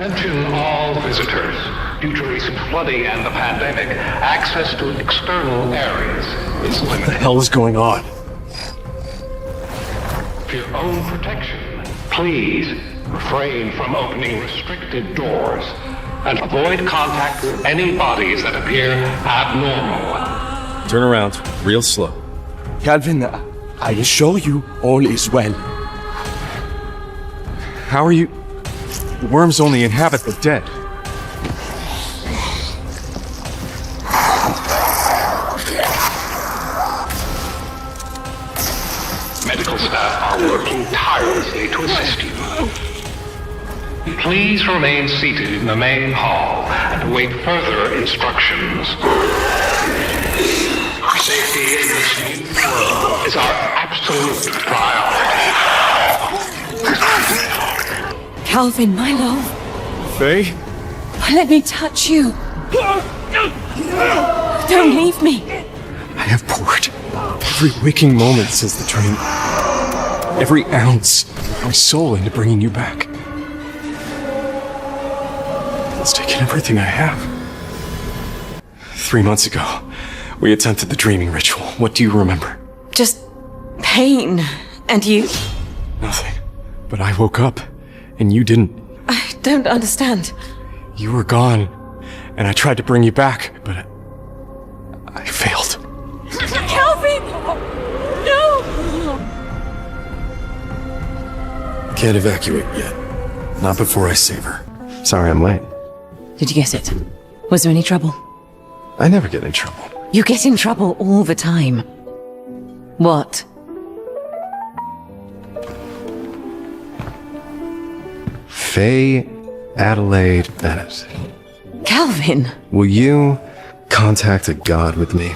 Attention all visitors. Due to recent flooding and the pandemic, access to external areas is limited. What the hell is going on? For your own protection, please refrain from opening restricted doors and avoid contact with any bodies that appear abnormal. Turn around, real slow. Calvin, I assure you all is well. How are you? Worms only inhabit the dead. Medical staff are working tirelessly to assist you. Please remain seated in the main hall and await further instructions. Safety in this new world is our absolute priority. Calvin, my love. Faye? Let me touch you. Don't leave me. I have poured every waking moment since the train, every ounce of my soul into bringing you back. It's taken everything I have. 3 months ago, we attempted the dreaming ritual. What do you remember? Just pain. And you... Nothing. But I woke up, and you didn't. I don't understand. You were gone, and I tried to bring you back, but I failed. Calvin! No! Can't evacuate yet. Not before I save her. Sorry I'm late. Did you get it? Was there any trouble? I never get in trouble. You get in trouble all the time. What? Faye Adelaide Bennett. Calvin! Will you contact a god with me?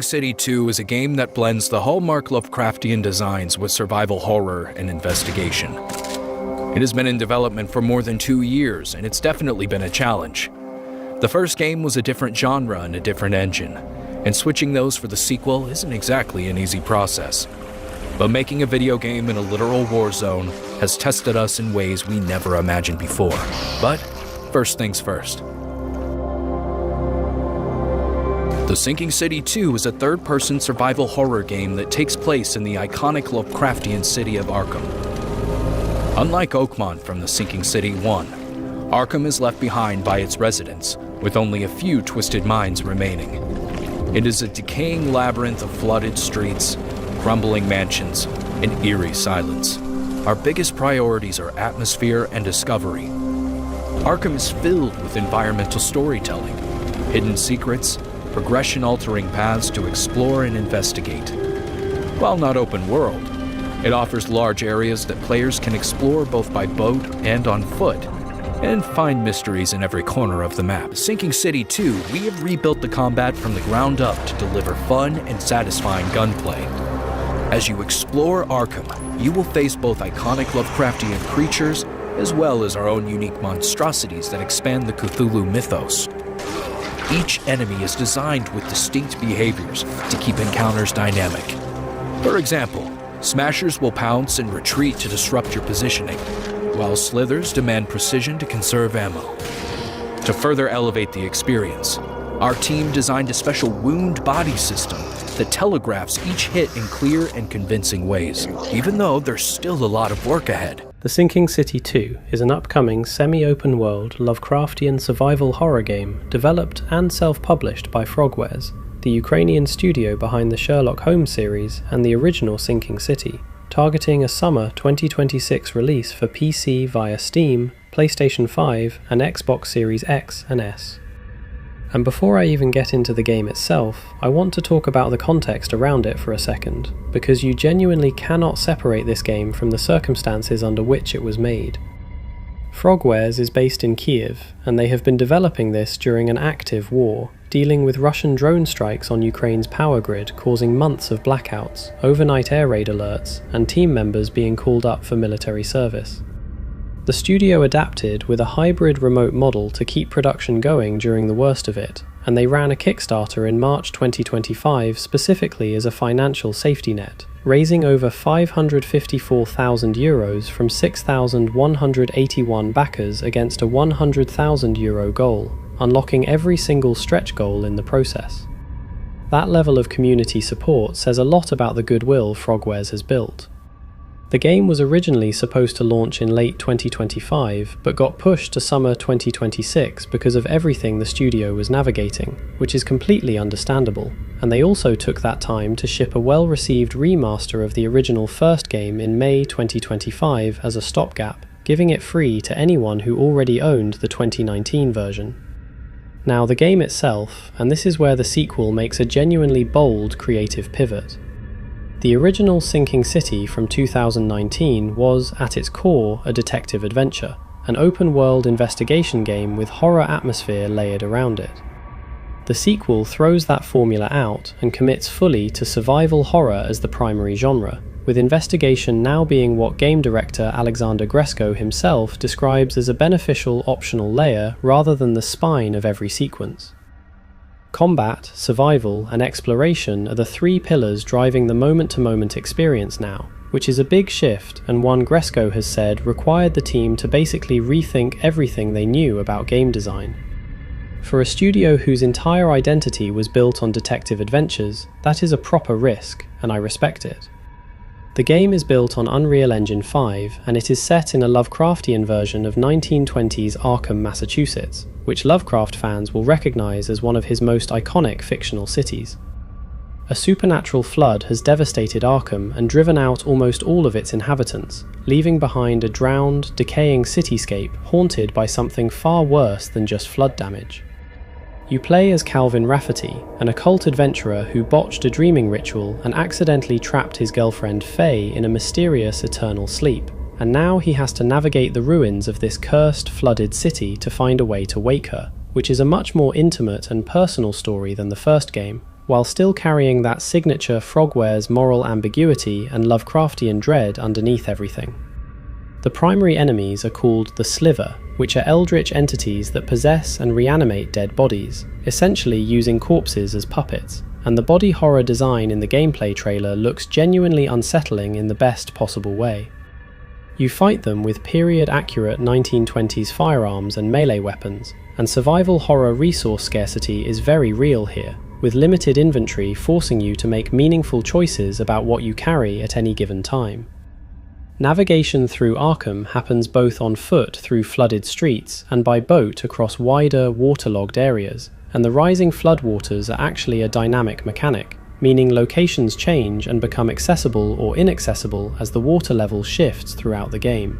City 2 is a game that blends the hallmark Lovecraftian designs with survival horror and investigation. It has been in development for more than 2 years, and it's definitely been a challenge. The first game was a different genre and a different engine, and switching those for the sequel isn't exactly an easy process. But making a video game in a literal war zone has tested us in ways we never imagined before. But first things first. The Sinking City 2 is a third-person survival horror game that takes place in the iconic Lovecraftian city of Arkham. Unlike Oakmont from The Sinking City 1, Arkham is left behind by its residents, with only a few twisted minds remaining. It is a decaying labyrinth of flooded streets, crumbling mansions, and eerie silence. Our biggest priorities are atmosphere and discovery. Arkham is filled with environmental storytelling, hidden secrets, progression-altering paths to explore and investigate. While not open world, it offers large areas that players can explore both by boat and on foot, and find mysteries in every corner of the map. Sinking City 2, we have rebuilt the combat from the ground up to deliver fun and satisfying gunplay. As you explore Arkham, you will face both iconic Lovecraftian creatures as well as our own unique monstrosities that expand the Cthulhu mythos. Each enemy is designed with distinct behaviors to keep encounters dynamic. For example, Smashers will pounce and retreat to disrupt your positioning, while Slithers demand precision to conserve ammo. To further elevate the experience, our team designed a special wound body system that telegraphs each hit in clear and convincing ways, even though there's still a lot of work ahead. The Sinking City 2 is an upcoming semi-open world Lovecraftian survival horror game developed and self-published by Frogwares, the Ukrainian studio behind the Sherlock Holmes series and the original Sinking City, targeting a summer 2026 release for PC via Steam, PlayStation 5 and Xbox Series X and S. And before I even get into the game itself, I want to talk about the context around it for a second, because you genuinely cannot separate this game from the circumstances under which it was made. Frogwares is based in Kiev, and they have been developing this during an active war, dealing with Russian drone strikes on Ukraine's power grid causing months of blackouts, overnight air raid alerts, and team members being called up for military service. The studio adapted with a hybrid remote model to keep production going during the worst of it, and they ran a Kickstarter in March 2025 specifically as a financial safety net, raising over €554,000 from 6,181 backers against a €100,000 goal, unlocking every single stretch goal in the process. That level of community support says a lot about the goodwill Frogwares has built. The game was originally supposed to launch in late 2025, but got pushed to summer 2026 because of everything the studio was navigating, which is completely understandable, and they also took that time to ship a well-received remaster of the original first game in May 2025 as a stopgap, giving it free to anyone who already owned the 2019 version. Now the game itself, and this is where the sequel makes a genuinely bold creative pivot. The original Sinking City from 2019 was, at its core, a detective adventure, an open-world investigation game with horror atmosphere layered around it. The sequel throws that formula out and commits fully to survival horror as the primary genre, with investigation now being what game director Alexander Gresko himself describes as a beneficial optional layer rather than the spine of every sequence. Combat, survival, and exploration are the three pillars driving the moment-to-moment experience now, which is a big shift and one Gresko has said required the team to basically rethink everything they knew about game design. For a studio whose entire identity was built on detective adventures, that is a proper risk, and I respect it. The game is built on Unreal Engine 5, and it is set in a Lovecraftian version of 1920s Arkham, Massachusetts, which Lovecraft fans will recognize as one of his most iconic fictional cities. A supernatural flood has devastated Arkham and driven out almost all of its inhabitants, leaving behind a drowned, decaying cityscape haunted by something far worse than just flood damage. You play as Calvin Rafferty, an occult adventurer who botched a dreaming ritual and accidentally trapped his girlfriend Faye in a mysterious eternal sleep, and now he has to navigate the ruins of this cursed, flooded city to find a way to wake her, which is a much more intimate and personal story than the first game, while still carrying that signature Frogwares moral ambiguity and Lovecraftian dread underneath everything. The primary enemies are called the Sliver, which are eldritch entities that possess and reanimate dead bodies, essentially using corpses as puppets, and the body horror design in the gameplay trailer looks genuinely unsettling in the best possible way. You fight them with period-accurate 1920s firearms and melee weapons, and survival horror resource scarcity is very real here, with limited inventory forcing you to make meaningful choices about what you carry at any given time. Navigation through Arkham happens both on foot through flooded streets and by boat across wider, waterlogged areas, and the rising floodwaters are actually a dynamic mechanic, meaning locations change and become accessible or inaccessible as the water level shifts throughout the game.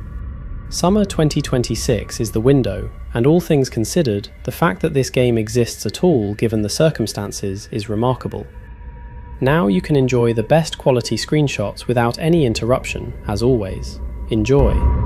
Summer 2026 is the window, and all things considered, the fact that this game exists at all given the circumstances is remarkable. Now you can enjoy the best quality screenshots without any interruption, as always. Enjoy!